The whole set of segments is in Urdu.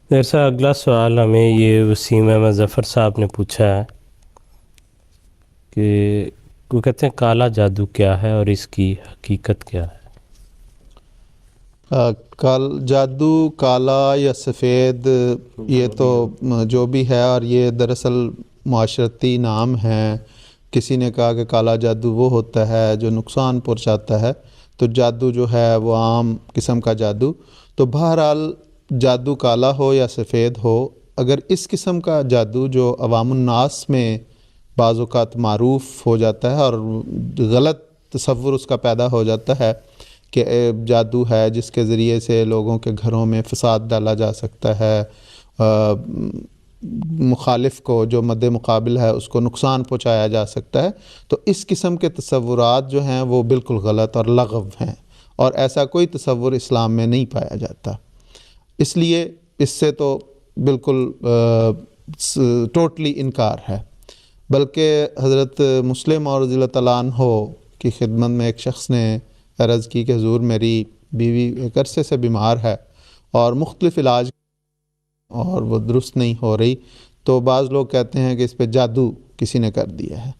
جیسا اگلا سوال ہمیں یہ وسیم احمد ظفر صاحب نے پوچھا ہے کہ وہ کہتے ہیں کالا جادو کیا ہے اور اس کی حقیقت کیا ہے؟ جادو کالا یا سفید یہ تو جو بھی ہے، اور یہ دراصل معاشرتی نام ہیں۔ کسی نے کہا کہ کالا جادو وہ ہوتا ہے جو نقصان پہنچاتا ہے، تو جادو جو ہے وہ عام قسم کا جادو۔ تو بہرحال جادو کالا ہو یا سفید ہو، اگر اس قسم کا جادو جو عوام الناس میں بعض اوقات معروف ہو جاتا ہے اور غلط تصور اس کا پیدا ہو جاتا ہے کہ جادو ہے جس کے ذریعے سے لوگوں کے گھروں میں فساد ڈالا جا سکتا ہے، مخالف کو جو مد مقابل ہے اس کو نقصان پہنچایا جا سکتا ہے، تو اس قسم کے تصورات جو ہیں وہ بالکل غلط اور لغو ہیں، اور ایسا کوئی تصور اسلام میں نہیں پایا جاتا۔ اس لیے اس سے تو بالکل ٹوٹلی انکار ہے۔ بلکہ حضرت مسلم اور رضی اللہ تعالیٰ عنہ کی خدمت میں ایک شخص نے عرض کی کہ حضور میری بیوی ایک عرصے سے بیمار ہے اور مختلف علاج اور وہ درست نہیں ہو رہی، تو بعض لوگ کہتے ہیں کہ اس پہ جادو کسی نے کر دیا ہے۔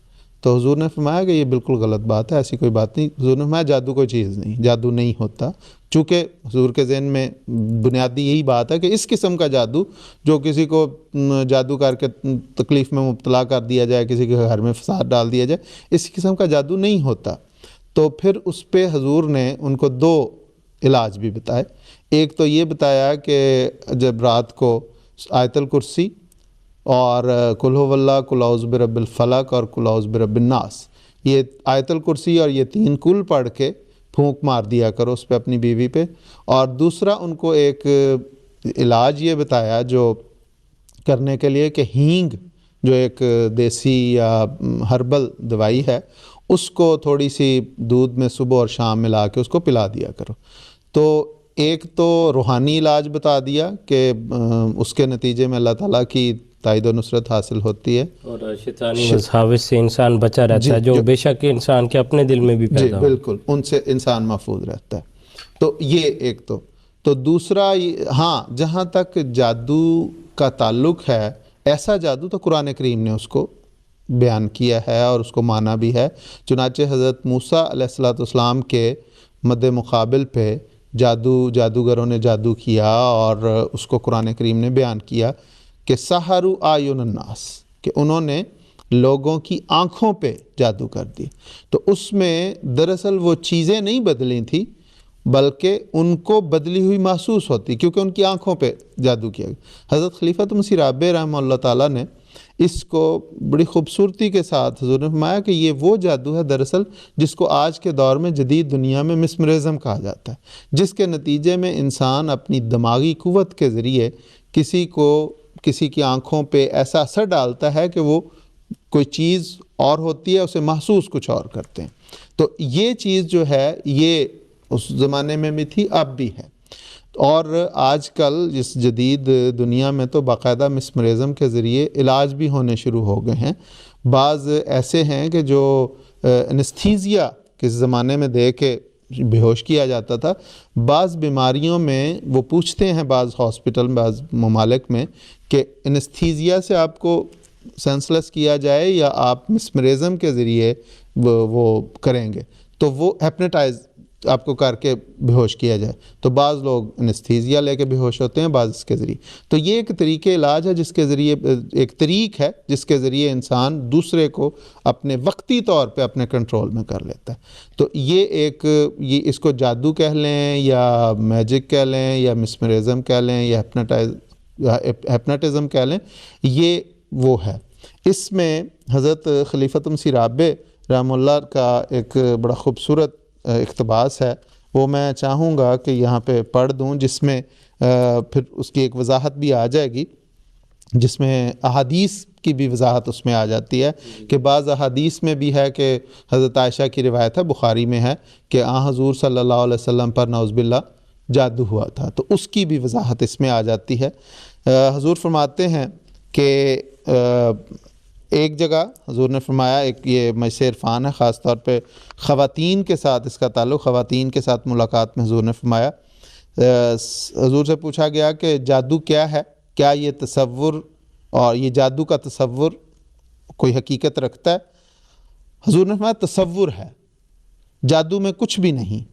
تو حضور نے فرمایا کہ یہ بالکل غلط بات ہے، ایسی کوئی بات نہیں۔ حضور نے فرمایا جادو کوئی چیز نہیں، جادو نہیں ہوتا، چونکہ حضور کے ذہن میں بنیادی یہی بات ہے کہ اس قسم کا جادو جو کسی کو جادو کر کے تکلیف میں مبتلا کر دیا جائے، کسی کے گھر میں فساد ڈال دیا جائے، اس قسم کا جادو نہیں ہوتا۔ تو پھر اس پہ حضور نے ان کو دو علاج بھی بتائے۔ ایک تو یہ بتایا کہ جب رات کو آیت الکرسی اور قل هو اللہ، قل اعوذ برب الفلق اور قل اعوذ برب الناس، یہ آیت الکرسی اور یہ تین کل پڑھ کے پھونک مار دیا کرو اس پہ اپنی بیوی پہ۔ اور دوسرا ان کو ایک علاج یہ بتایا جو کرنے کے لیے کہ ہینگ جو ایک دیسی یا ہربل دوائی ہے، اس کو تھوڑی سی دودھ میں صبح اور شام ملا کے اس کو پلا دیا کرو۔ تو ایک تو روحانی علاج بتا دیا کہ اس کے نتیجے میں اللہ تعالیٰ کی تائید و نصرت حاصل ہوتی ہے، اور شیطانی وساوس سے انسان بچا رہتا ہے جو بے شک انسان کے اپنے دل میں بھی پیدا ہو۔ بالکل ان سے انسان محفوظ رہتا ہے۔ تو یہ ایک تو دوسرا ہاں، جہاں تک جادو کا تعلق ہے، ایسا جادو تو قرآن کریم نے اس کو بیان کیا ہے اور اس کو مانا بھی ہے۔ چنانچہ حضرت موسیٰ علیہ السلام کے مد مقابل پہ جادوگروں نے جادو کیا، اور اس کو قرآن کریم نے بیان کیا کہ سحروا اعین الناس، کہ انہوں نے لوگوں کی آنکھوں پہ جادو کر دی۔ تو اس میں دراصل وہ چیزیں نہیں بدلی تھیں بلکہ ان کو بدلی ہوئی محسوس ہوتی، کیونکہ ان کی آنکھوں پہ جادو کیا گیا۔ حضرت خلیفۃ مسیح رابع رحمہ اللہ تعالیٰ نے اس کو بڑی خوبصورتی کے ساتھ حضور نے فرمایا کہ یہ وہ جادو ہے دراصل جس کو آج کے دور میں جدید دنیا میں مسمرزم کہا جاتا ہے، جس کے نتیجے میں انسان اپنی دماغی قوت کے ذریعے کسی کی آنکھوں پہ ایسا اثر ڈالتا ہے کہ وہ کوئی چیز اور ہوتی ہے، اسے محسوس کچھ اور کرتے ہیں۔ تو یہ چیز جو ہے یہ اس زمانے میں بھی تھی، اب بھی ہے، اور آج کل اس جدید دنیا میں تو باقاعدہ مسمرزم کے ذریعے علاج بھی ہونے شروع ہو گئے ہیں۔ بعض ایسے ہیں کہ جو انستھیزیا کس زمانے میں دے کے بے ہوش کیا جاتا تھا، بعض بیماریوں میں وہ پوچھتے ہیں بعض ہاسپٹل بعض ممالک میں کہ انستھیزیا سے آپ کو سینسلیس کیا جائے یا آپ مسمرزم کے ذریعے وہ کریں گے، تو وہ ہیپنیٹائز آپ کو کر کے بے ہوش کیا جائے۔ تو بعض لوگ انستھیزیا لے کے بے ہوش ہوتے ہیں، بعض اس کے ذریعے۔ تو یہ ایک طریقے علاج ہے جس کے ذریعے ایک طریق ہے جس کے ذریعے انسان دوسرے کو اپنے وقتی طور پہ اپنے کنٹرول میں کر لیتا ہے۔ تو یہ اس کو جادو کہہ لیں یا میجک کہہ لیں یا مسمرزم کہہ لیں یا ہیپناٹزم کہہ لیں، یہ وہ ہے۔ اس میں حضرت خلیفۃ مسیح رابع رحمہ اللہ کا ایک بڑا خوبصورت اقتباس ہے، وہ میں چاہوں گا کہ یہاں پہ پڑھ دوں، جس میں پھر اس کی ایک وضاحت بھی آ جائے گی، جس میں احادیث کی بھی وضاحت اس میں آ جاتی ہے کہ بعض احادیث میں بھی ہے کہ حضرت عائشہ کی روایت ہے، بخاری میں ہے کہ حضور صلی اللہ علیہ وسلم پر نعوذ باللہ جادو ہوا تھا، تو اس کی بھی وضاحت اس میں آ جاتی ہے۔ حضور فرماتے ہیں کہ ایک جگہ حضور نے فرمایا، ایک یہ مجلس عرفان ہے، خاص طور پہ خواتین کے ساتھ اس کا تعلق، خواتین کے ساتھ ملاقات میں حضور نے فرمایا، حضور سے پوچھا گیا کہ جادو کیا ہے؟ کیا یہ تصور اور یہ جادو کا تصور کوئی حقیقت رکھتا ہے؟ حضور نے فرمایا تصور ہے، جادو میں کچھ بھی نہیں،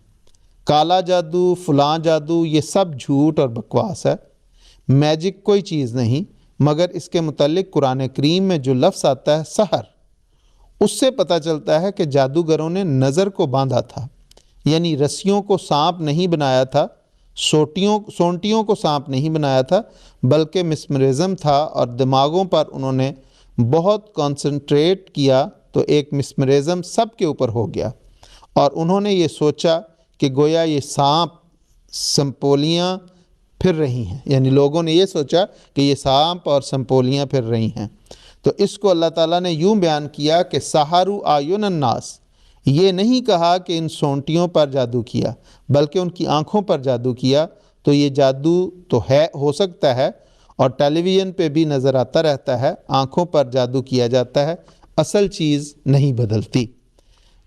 کالا جادو، فلاں جادو، یہ سب جھوٹ اور بکواس ہے، میجک کوئی چیز نہیں، مگر اس کے متعلق قرآن کریم میں جو لفظ آتا ہے سحر، اس سے پتہ چلتا ہے کہ جادوگروں نے نظر کو باندھا تھا، یعنی رسیوں کو سانپ نہیں بنایا تھا، سونٹیوں کو سانپ نہیں بنایا تھا، بلکہ مسمرزم تھا، اور دماغوں پر انہوں نے بہت کانسنٹریٹ کیا تو ایک مسمرزم سب کے اوپر ہو گیا، اور انہوں نے یہ سوچا کہ گویا یہ سانپ سنپولیاں پھر رہی ہیں، یعنی لوگوں نے یہ سوچا کہ یہ سانپ اور سنپولیاں پھر رہی ہیں۔ تو اس کو اللہ تعالیٰ نے یوں بیان کیا کہ سحروا اعین الناس، یہ نہیں کہا کہ ان سونٹیوں پر جادو کیا، بلکہ ان کی آنکھوں پر جادو کیا۔ تو یہ جادو تو ہے، ہو سکتا ہے، اور ٹیلی ویژن پہ بھی نظر آتا رہتا ہے، آنکھوں پر جادو کیا جاتا ہے، اصل چیز نہیں بدلتی۔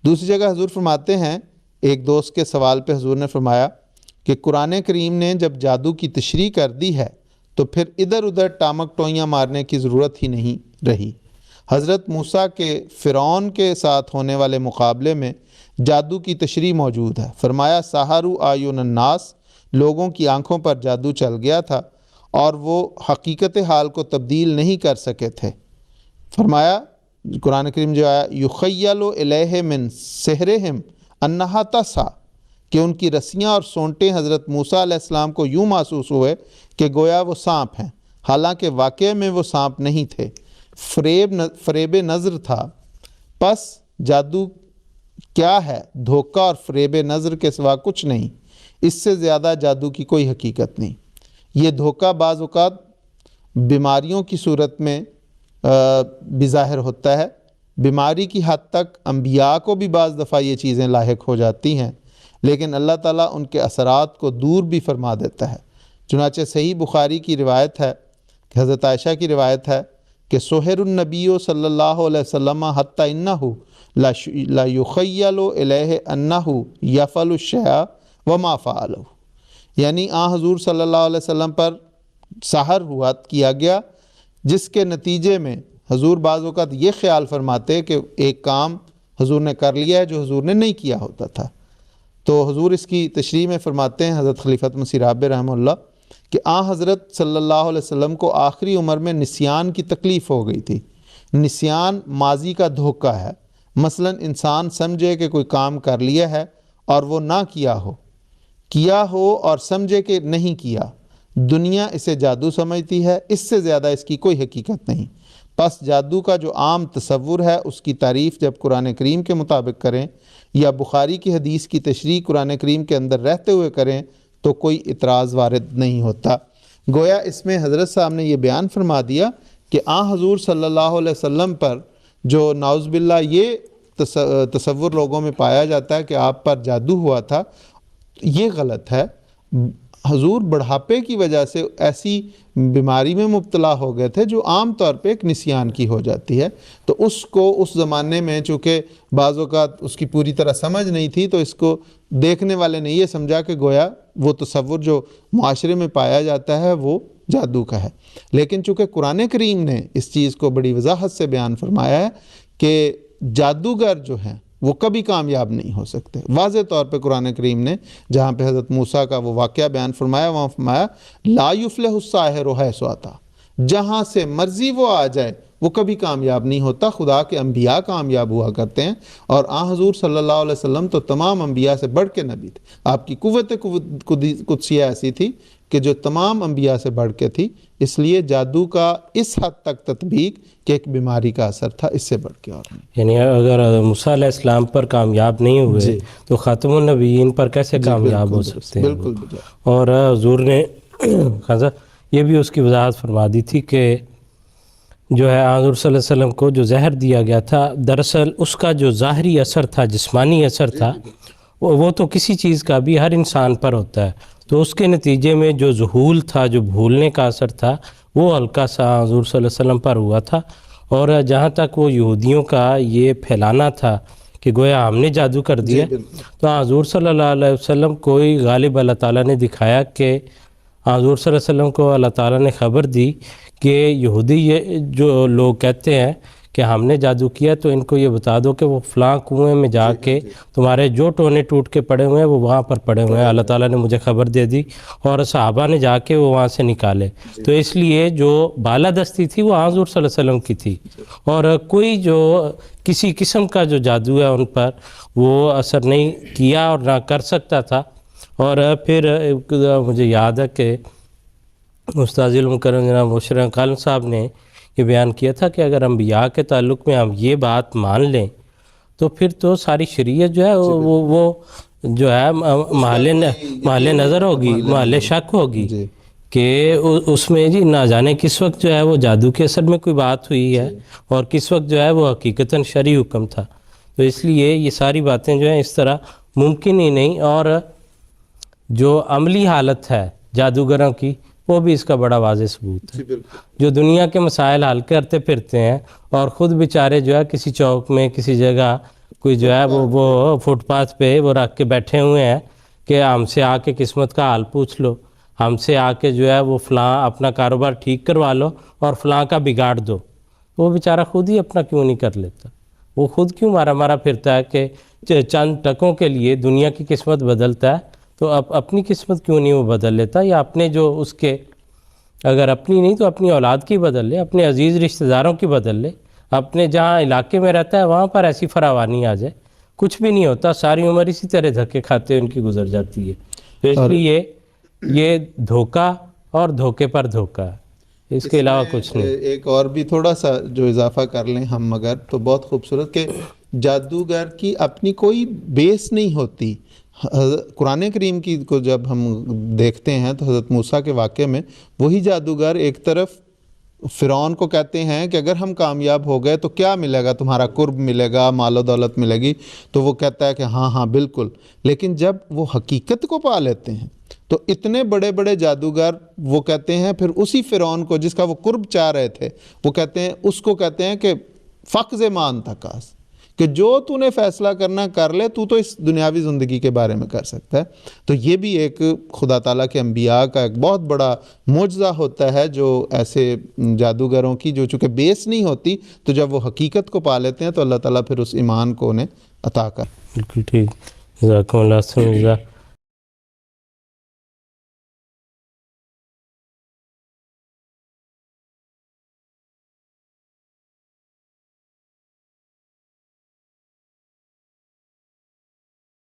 دوسری جگہ حضور فرماتے ہیں، ایک دوست کے سوال پہ حضور نے فرمایا کہ قرآن کریم نے جب جادو کی تشریح کر دی ہے تو پھر ادھر ادھر ٹامک ٹوئیاں مارنے کی ضرورت ہی نہیں رہی۔ حضرت موسیٰ کے فرعون کے ساتھ ہونے والے مقابلے میں جادو کی تشریح موجود ہے۔ فرمایا سحروا اعین الناس، لوگوں کی آنکھوں پر جادو چل گیا تھا اور وہ حقیقت حال کو تبدیل نہیں کر سکے تھے۔ فرمایا قرآن کریم جو آیا یخیل الیہ من سحرہم انہا تسعی، کہ ان کی رسیاں اور سونٹیں حضرت موسیٰ علیہ السلام کو یوں محسوس ہوئے کہ گویا وہ سانپ ہیں، حالانکہ واقعے میں وہ سانپ نہیں تھے، فریب نظر تھا۔ پس جادو کیا ہے؟ دھوکہ اور فریب نظر کے سوا کچھ نہیں، اس سے زیادہ جادو کی کوئی حقیقت نہیں۔ یہ دھوکہ بعض اوقات بیماریوں کی صورت میں بھی ظاہر ہوتا ہے، بیماری کی حد تک انبیاء کو بھی بعض دفعہ یہ چیزیں لاحق ہو جاتی ہیں، لیکن اللہ تعالیٰ ان کے اثرات کو دور بھی فرما دیتا ہے۔ چنانچہ صحیح بخاری کی روایت ہے کہ حضرت عائشہ کی روایت ہے کہ سحر النبی صلی اللہ علیہ وسلم حتی انہ لا یخیل الیہ انہ یفعل الشیء وما فعلہ، یعنی حضور صلی اللہ علیہ وسلم پر سحر ہوا کیا گیا، جس کے نتیجے میں حضور بعض اوقات یہ خیال فرماتے کہ ایک کام حضور نے کر لیا ہے جو حضور نے نہیں کیا ہوتا تھا۔ تو حضور اس کی تشریح میں فرماتے ہیں، حضرت خلیفۃ مسیح رابع رحمہ اللہ، کہ حضرت صلی اللہ علیہ وسلم کو آخری عمر میں نسیان کی تکلیف ہو گئی تھی۔ نسیان ماضی کا دھوکہ ہے، مثلا انسان سمجھے کہ کوئی کام کر لیا ہے اور وہ نہ کیا ہو اور سمجھے کہ نہیں کیا، دنیا اسے جادو سمجھتی ہے، اس سے زیادہ اس کی کوئی حقیقت نہیں۔ پس جادو کا جو عام تصور ہے اس کی تعریف جب قرآن کریم کے مطابق کریں یا بخاری کی حدیث کی تشریح قرآن کریم کے اندر رہتے ہوئے کریں تو کوئی اعتراض وارد نہیں ہوتا۔ گویا اس میں حضرت صاحب نے یہ بیان فرما دیا کہ حضور صلی اللہ علیہ وسلم پر جو نعوذ باللہ یہ تصور لوگوں میں پایا جاتا ہے کہ آپ پر جادو ہوا تھا، یہ غلط ہے۔ حضور بڑھاپے کی وجہ سے ایسی بیماری میں مبتلا ہو گئے تھے جو عام طور پہ ایک نسیان کی ہو جاتی ہے، تو اس کو اس زمانے میں چونکہ بعض اوقات اس کی پوری طرح سمجھ نہیں تھی تو اس کو دیکھنے والے نے یہ سمجھا کہ گویا وہ تصور جو معاشرے میں پایا جاتا ہے وہ جادو کا ہے۔ لیکن چونکہ قرآن کریم نے اس چیز کو بڑی وضاحت سے بیان فرمایا ہے کہ جادوگر جو ہیں وہ کبھی کامیاب نہیں ہو سکتے۔ واضح طور پہ قرآن کریم نے جہاں پہ حضرت موسیٰ کا وہ واقعہ بیان فرمایا وہاں فرمایا لا یفلح الساحر حیث اتی، جہاں سے مرضی وہ آ جائے وہ کبھی کامیاب نہیں ہوتا۔ خدا کے انبیاء کامیاب ہوا کرتے ہیں، اور حضور صلی اللہ علیہ وسلم تو تمام انبیاء سے بڑھ کے نبی تھے۔ آپ کی قوت قدسیہ ایسی تھی کہ جو تمام انبیاء سے بڑھ کے تھی، اس لیے جادو کا اس حد تک تطبیق کہ ایک بیماری کا اثر تھا، اس سے بڑھ کے اور نہیں۔ یعنی اگر موسیٰ علیہ السلام پر کامیاب نہیں ہوئے تو خاتم النبیین پر کیسے کامیاب ہو سکتے ہیں؟ بالکل۔ اور حضور نے یہ بھی اس کی وضاحت فرما دی تھی کہ جو ہے حضور صلی اللہ علیہ وسلم کو جو زہر دیا گیا تھا، دراصل اس کا جو ظاہری اثر تھا، جسمانی اثر تھا، وہ تو کسی چیز کا بھی ہر انسان پر ہوتا ہے، تو اس کے نتیجے میں جو ذہول تھا، جو بھولنے کا اثر تھا، وہ ہلکا سا حضور صلی اللہ علیہ وسلم پر ہوا تھا۔ اور جہاں تک وہ یہودیوں کا یہ پھیلانا تھا کہ گویا ہم نے جادو کر دیا، تو حضور صلی اللہ علیہ وسلم کو غالب اللہ تعالیٰ نے دکھایا کہ حضور صلی اللہ علیہ وسلم کو اللہ تعالیٰ نے خبر دی کہ یہودی یہ جو لوگ کہتے ہیں کہ ہم نے جادو کیا، تو ان کو یہ بتا دو کہ وہ فلاں کنویں میں جا کے تمہارے جو ٹونے ٹوٹ کے پڑے ہوئے ہیں وہ وہاں پر پڑے ہوئے ہیں، اللہ تعالیٰ نے مجھے خبر دے دی، اور صحابہ نے جا کے وہ وہاں سے نکالے۔ تو اس لیے جو بالادستی تھی وہ حضور صلی اللہ علیہ وسلم کی تھی، اور کوئی جو کسی قسم کا جو جادو ہے ان پر وہ اثر نہیں کیا اور نہ کر سکتا تھا۔ اور پھر مجھے یاد ہے کہ استاذ المکرم جناب مشرف خالم صاحب نے یہ بیان کیا تھا کہ اگر انبیاء کے تعلق میں ہم یہ بات مان لیں تو پھر تو ساری شریعت جو ہے وہ جو ہے محل نظر ہوگی، محل شک ہوگی کہ اس میں جی نہ جانے کس وقت جو ہے وہ جادو کے اثر میں کوئی بات ہوئی ہے اور کس وقت جو ہے وہ حقیقتاً شرعی حکم تھا۔ تو اس لیے یہ ساری باتیں جو ہیں اس طرح ممکن ہی نہیں، اور جو عملی حالت ہے جادوگروں کی وہ بھی اس کا بڑا واضح ثبوت ہے، جو دنیا کے مسائل حل کرتے پھرتے ہیں اور خود بیچارے جو ہے کسی چوک میں کسی جگہ کوئی جو ہے وہ فٹ پاتھ پہ وہ رکھ کے بیٹھے ہوئے ہیں کہ ہم سے آ کے قسمت کا حال پوچھ لو، ہم سے آ کے جو ہے وہ فلاں اپنا کاروبار ٹھیک کروا لو اور فلاں کا بگاڑ دو۔ وہ بیچارہ خود ہی اپنا کیوں نہیں کر لیتا؟ وہ خود کیوں مارا پھرتا ہے کہ چند ٹکوں کے لیے دنیا کی قسمت بدلتا ہے، تو اپنی قسمت کیوں نہیں وہ بدل لیتا؟ یا اپنے جو اس کے اگر اپنی نہیں تو اپنی اولاد کی بدل لے، اپنے عزیز رشتہ داروں کی بدل لے، اپنے جہاں علاقے میں رہتا ہے وہاں پر ایسی فراوانی آ جائے، کچھ بھی نہیں ہوتا، ساری عمر اسی طرح دھکے کھاتے ان کی گزر جاتی ہے۔ تو اس لیے یہ دھوکہ اور دھوکے پر دھوکہ ہے، اس کے علاوہ کچھ نہیں۔ ایک اور بھی تھوڑا سا جو اضافہ کر لیں ہم اگر، تو بہت خوبصورت کہ جادوگر کی اپنی کوئی بیس نہیں ہوتی۔ قرآن کریم کی کو جب ہم دیکھتے ہیں تو حضرت موسیٰ کے واقعے میں وہی جادوگر ایک طرف فرعون کو کہتے ہیں کہ اگر ہم کامیاب ہو گئے تو کیا ملے گا، تمہارا قرب ملے گا، مال و دولت ملے گی، تو وہ کہتا ہے کہ ہاں ہاں بالکل، لیکن جب وہ حقیقت کو پا لیتے ہیں تو اتنے بڑے بڑے جادوگر وہ کہتے ہیں پھر اسی فرعون کو جس کا وہ قرب چاہ رہے تھے، وہ کہتے ہیں اس کو کہتے ہیں کہ فقز مان تکاس، کہ جو تو نے فیصلہ کرنا کر لے، تو اس دنیاوی زندگی کے بارے میں کر سکتا ہے۔ تو یہ بھی ایک خدا تعالیٰ کے انبیاء کا ایک بہت بڑا معجزہ ہوتا ہے، جو ایسے جادوگروں کی جو چونکہ بیس نہیں ہوتی، تو جب وہ حقیقت کو پا لیتے ہیں تو اللہ تعالیٰ پھر اس ایمان کو انہیں عطا کر۔ بالکل ٹھیک، جزاکم اللہ خیر۔